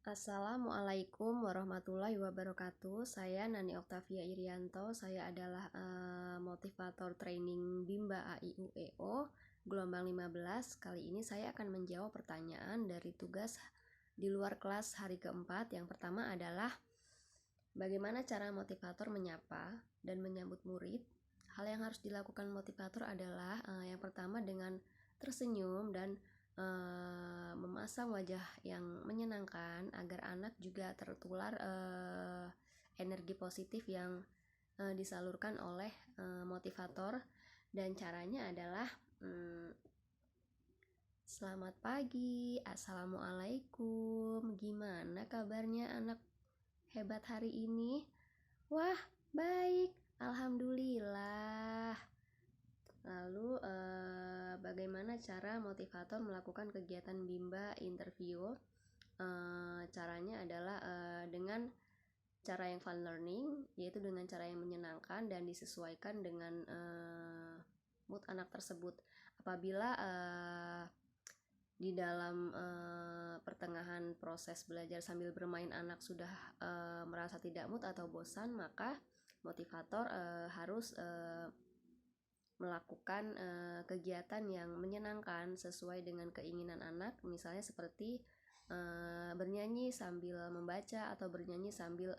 Assalamualaikum warahmatullahi wabarakatuh. Saya Nani Oktavia Irianto. Saya adalah motivator training Bimba AIUEO gelombang 15. Kali ini saya akan menjawab pertanyaan dari tugas di luar kelas hari keempat. Yang pertama adalah bagaimana cara motivator menyapa dan menyambut murid. Hal yang harus dilakukan motivator adalah yang pertama dengan tersenyum dan memasang wajah yang menyenangkan agar anak juga tertular energi positif yang disalurkan oleh motivator. Dan caranya adalah selamat pagi, assalamualaikum, gimana kabarnya anak hebat hari ini? Wah, baik, alhamdulillah. Lalu bagaimana cara motivator melakukan kegiatan Bimba interview? Caranya adalah dengan cara yang fun learning, yaitu dengan cara yang menyenangkan dan disesuaikan dengan mood anak tersebut. Apabila di dalam pertengahan proses belajar sambil bermain anak sudah merasa tidak mood atau bosan, maka motivator harus melakukan kegiatan yang menyenangkan sesuai dengan keinginan anak, misalnya seperti bernyanyi sambil membaca atau bernyanyi sambil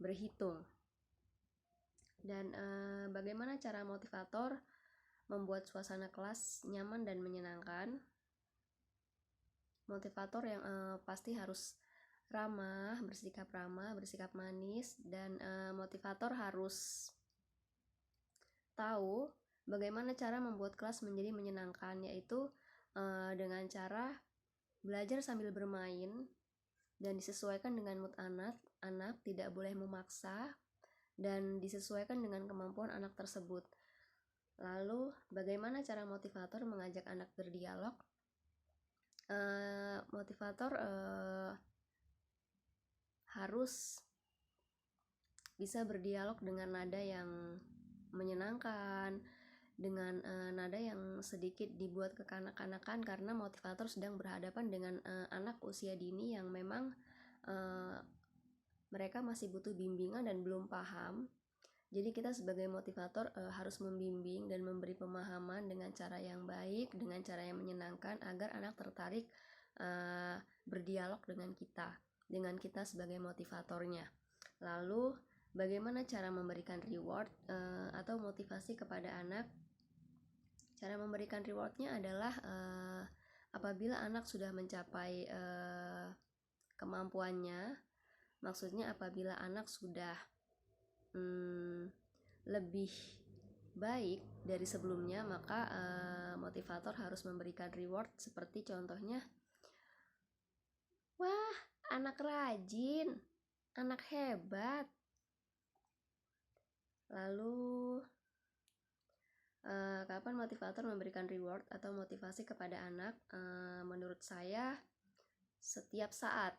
berhitung. Dan bagaimana cara motivator membuat suasana kelas nyaman dan menyenangkan? Motivator yang pasti harus ramah, bersikap manis, dan motivator harus tahu bagaimana cara membuat kelas menjadi menyenangkan, yaitu dengan cara belajar sambil bermain dan disesuaikan dengan mood anak, tidak boleh memaksa dan disesuaikan dengan kemampuan anak tersebut. Lalu bagaimana cara motivator mengajak anak berdialog? Motivator harus bisa berdialog dengan nada yang menyenangkan, dengan nada yang sedikit dibuat kekanak-kanakan, karena motivator sedang berhadapan dengan anak usia dini yang memang mereka masih butuh bimbingan dan belum paham. Jadi kita sebagai motivator harus membimbing dan memberi pemahaman dengan cara yang baik, dengan cara yang menyenangkan, agar anak tertarik berdialog dengan kita sebagai motivatornya. Lalu bagaimana cara memberikan reward atau motivasi kepada anak? Cara memberikan rewardnya adalah apabila anak sudah mencapai kemampuannya, maksudnya apabila anak sudah lebih baik dari sebelumnya, maka motivator harus memberikan reward seperti contohnya, wah, anak rajin, anak hebat. Lalu kapan motivator memberikan reward atau motivasi kepada anak? Menurut saya setiap saat,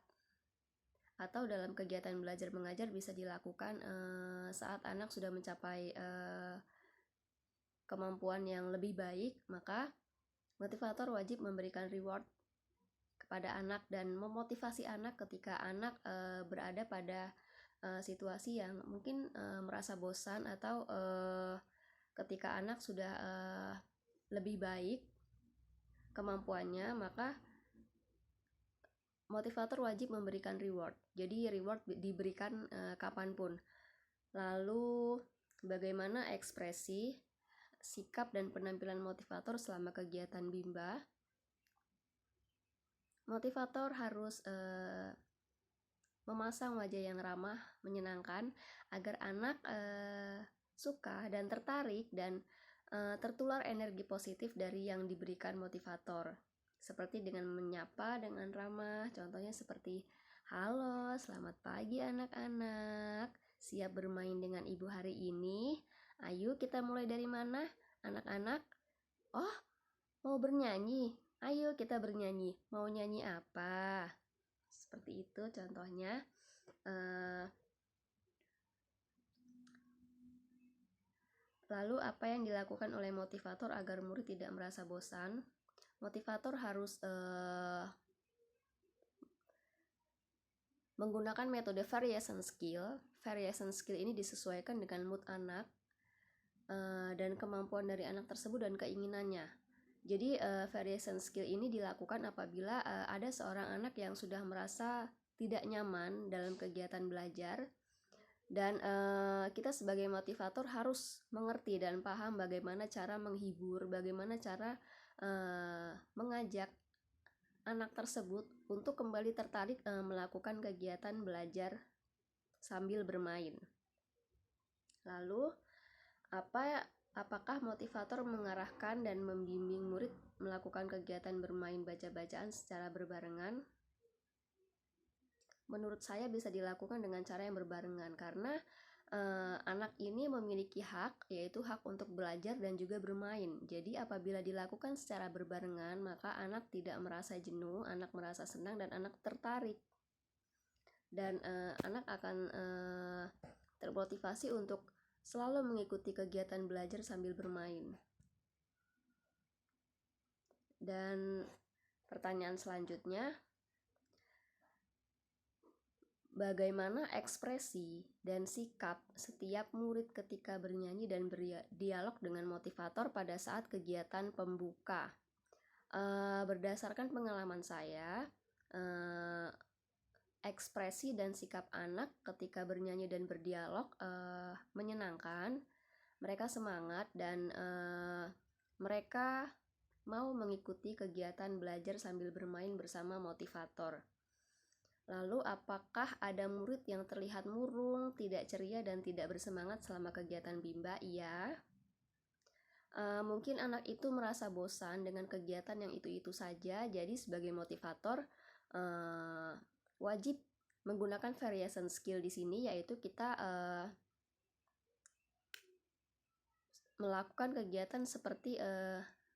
atau dalam kegiatan belajar mengajar bisa dilakukan saat anak sudah mencapai kemampuan yang lebih baik, maka motivator wajib memberikan reward kepada anak dan memotivasi anak ketika anak berada pada situasi yang mungkin merasa bosan, atau ketika anak sudah lebih baik kemampuannya, maka motivator wajib memberikan reward. Jadi reward diberikan kapanpun. Lalu bagaimana ekspresi, sikap, dan penampilan motivator selama kegiatan Bimba? Motivator harus memasang wajah yang ramah, menyenangkan, agar anak suka dan tertarik dan tertular energi positif dari yang diberikan motivator, seperti dengan menyapa dengan ramah. Contohnya seperti, halo, selamat pagi anak-anak, siap bermain dengan ibu hari ini? Ayo kita mulai dari mana anak-anak? Oh, mau bernyanyi? Ayo kita bernyanyi. Mau nyanyi apa? Seperti itu contohnya. Lalu apa yang dilakukan oleh motivator agar murid tidak merasa bosan? Motivator harus menggunakan metode variation skill. Variation skill ini disesuaikan dengan mood anak dan kemampuan dari anak tersebut dan keinginannya. Jadi variation skill ini dilakukan apabila ada seorang anak yang sudah merasa tidak nyaman dalam kegiatan belajar, dan kita sebagai motivator harus mengerti dan paham bagaimana cara menghibur, bagaimana cara mengajak anak tersebut untuk kembali tertarik melakukan kegiatan belajar sambil bermain. Lalu apakah motivator mengarahkan dan membimbing murid melakukan kegiatan bermain baca-bacaan secara berbarengan? Menurut saya bisa dilakukan dengan cara yang berbarengan, karena anak ini memiliki hak, yaitu hak untuk belajar dan juga bermain. Jadi apabila dilakukan secara berbarengan, maka anak tidak merasa jenuh, anak merasa senang, dan anak tertarik. Dan anak akan termotivasi untuk selalu mengikuti kegiatan belajar sambil bermain. Dan pertanyaan selanjutnya, bagaimana ekspresi dan sikap setiap murid ketika bernyanyi dan berdialog dengan motivator pada saat kegiatan pembuka? Berdasarkan pengalaman saya, ekspresi dan sikap anak ketika bernyanyi dan berdialog menyenangkan. Mereka semangat dan mereka mau mengikuti kegiatan belajar sambil bermain bersama motivator. Lalu apakah ada murid yang terlihat murung, tidak ceria, dan tidak bersemangat selama kegiatan Bimba? Iya. Mungkin anak itu merasa bosan dengan kegiatan yang itu-itu saja. Jadi sebagai motivator wajib menggunakan variation skill di sini, yaitu kita melakukan kegiatan seperti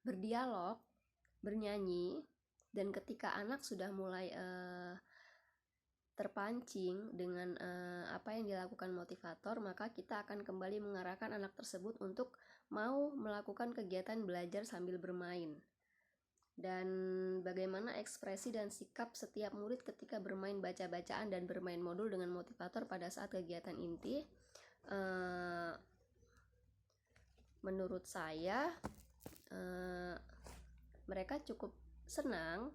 berdialog, bernyanyi, dan ketika anak sudah mulai terpancing dengan apa yang dilakukan motivator, maka kita akan kembali mengarahkan anak tersebut untuk mau melakukan kegiatan belajar sambil bermain. Dan bagaimana ekspresi dan sikap setiap murid ketika bermain baca-bacaan dan bermain modul dengan motivator pada saat kegiatan inti? Menurut saya mereka cukup senang,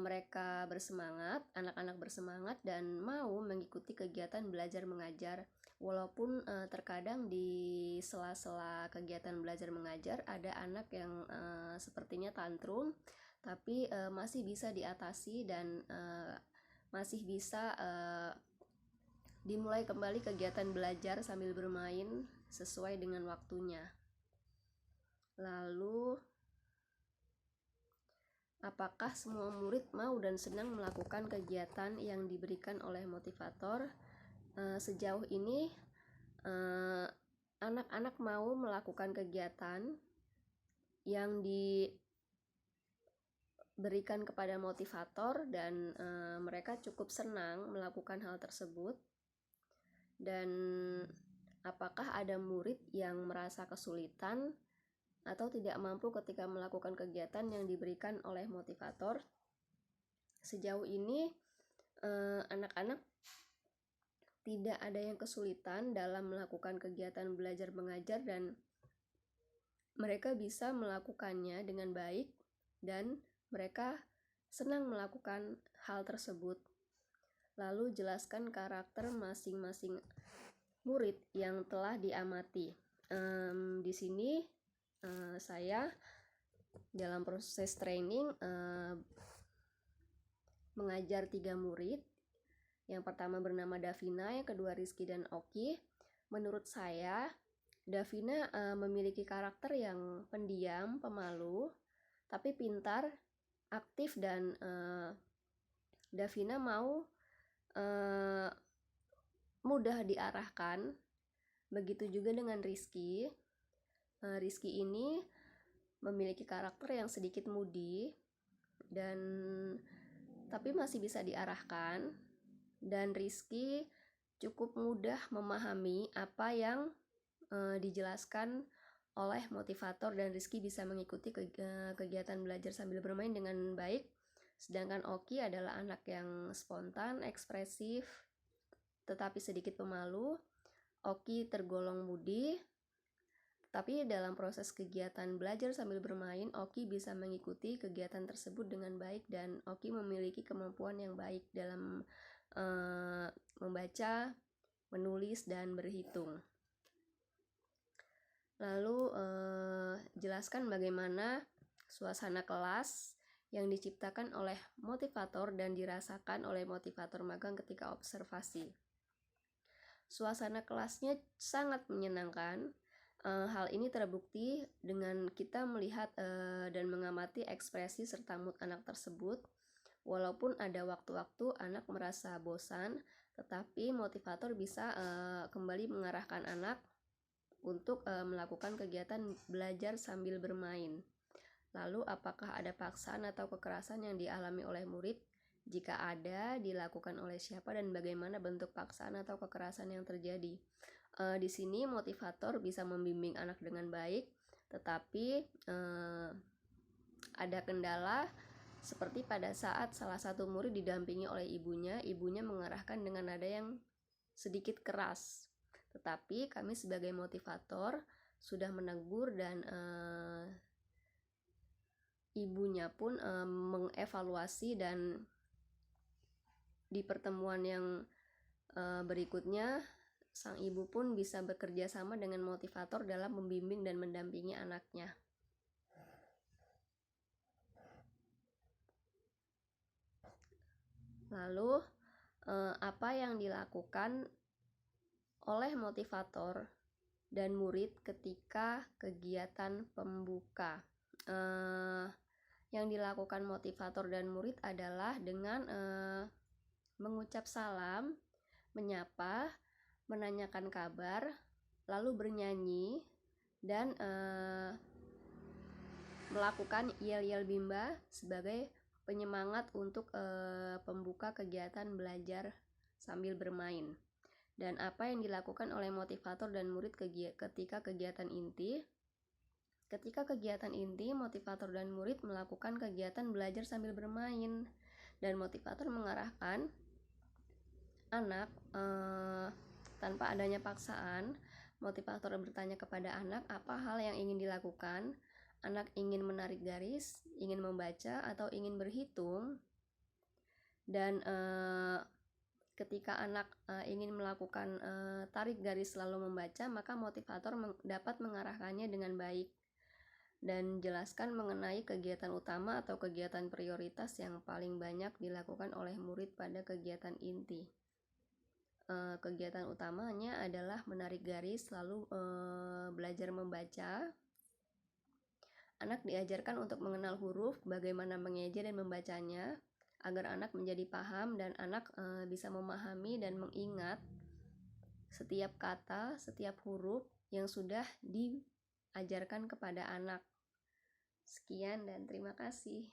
mereka bersemangat, anak-anak bersemangat dan mau mengikuti kegiatan belajar mengajar. Walaupun terkadang di sela-sela kegiatan belajar mengajar ada anak yang sepertinya tantrum, tapi masih bisa diatasi dan masih bisa dimulai kembali kegiatan belajar sambil bermain sesuai dengan waktunya. Lalu, apakah semua murid mau dan senang melakukan kegiatan yang diberikan oleh motivator? Sejauh ini anak-anak mau melakukan kegiatan yang diberikan kepada motivator dan mereka cukup senang melakukan hal tersebut. Dan apakah ada murid yang merasa kesulitan atau tidak mampu ketika melakukan kegiatan yang diberikan oleh motivator? Sejauh ini anak-anak tidak ada yang kesulitan dalam melakukan kegiatan belajar mengajar dan mereka bisa melakukannya dengan baik dan mereka senang melakukan hal tersebut. Lalu jelaskan karakter masing-masing murid yang telah diamati. Di sini saya dalam proses training mengajar 3 murid. Yang pertama bernama Davina, yang kedua Rizky dan Oki. Menurut saya Davina memiliki karakter yang pendiam, pemalu, tapi pintar, aktif, dan Davina mau mudah diarahkan. Begitu juga dengan Rizky. Rizky ini memiliki karakter yang sedikit moody dan tapi masih bisa diarahkan, dan Rizky cukup mudah memahami apa yang dijelaskan oleh motivator dan Rizky bisa mengikuti kegiatan belajar sambil bermain dengan baik Sedangkan Oki adalah anak yang spontan, ekspresif, tetapi sedikit pemalu. Oki tergolong budi, tapi dalam proses kegiatan belajar sambil bermain, Oki bisa mengikuti kegiatan tersebut dengan baik dan Oki memiliki kemampuan yang baik dalam membaca, menulis, dan berhitung. Lalu jelaskan bagaimana suasana kelas yang diciptakan oleh motivator dan dirasakan oleh motivator magang ketika observasi. Suasana kelasnya sangat menyenangkan. Hal ini terbukti dengan kita melihat dan mengamati ekspresi serta mood anak tersebut. Walaupun ada waktu-waktu anak merasa bosan, tetapi motivator bisa kembali mengarahkan anak untuk melakukan kegiatan belajar sambil bermain. Lalu, apakah ada paksaan atau kekerasan yang dialami oleh murid? Jika ada, dilakukan oleh siapa dan bagaimana bentuk paksaan atau kekerasan yang terjadi? Di sini motivator bisa membimbing anak dengan baik, tetapi ada kendala seperti pada saat salah satu murid didampingi oleh ibunya mengarahkan dengan nada yang sedikit keras. Tetapi kami sebagai motivator sudah menegur dan ibunya pun mengevaluasi, dan di pertemuan yang berikutnya sang ibu pun bisa bekerja sama dengan motivator dalam membimbing dan mendampingi anaknya. Lalu apa yang dilakukan oleh motivator dan murid ketika kegiatan pembuka? Yang dilakukan motivator dan murid adalah dengan mengucap salam, menyapa, menanyakan kabar, lalu bernyanyi, dan melakukan yel-yel bimba sebagai penyemangat untuk pembuka kegiatan belajar sambil bermain. Dan apa yang dilakukan oleh motivator dan murid ketika kegiatan inti? Ketika kegiatan inti, motivator dan murid melakukan kegiatan belajar sambil bermain, dan motivator mengarahkan anak tanpa adanya paksaan. Motivator bertanya kepada anak apa hal yang ingin dilakukan. Anak ingin menarik garis, ingin membaca, atau ingin berhitung. Dan ketika anak ingin melakukan tarik garis lalu membaca, maka motivator dapat mengarahkannya dengan baik dan jelaskan mengenai kegiatan utama atau kegiatan prioritas yang paling banyak dilakukan oleh murid pada kegiatan inti. Kegiatan utamanya adalah menarik garis, lalu belajar membaca. Anak diajarkan untuk mengenal huruf, bagaimana mengeja dan membacanya, agar anak menjadi paham dan anak bisa memahami dan mengingat setiap kata, setiap huruf yang sudah diajarkan kepada anak. Sekian dan terima kasih.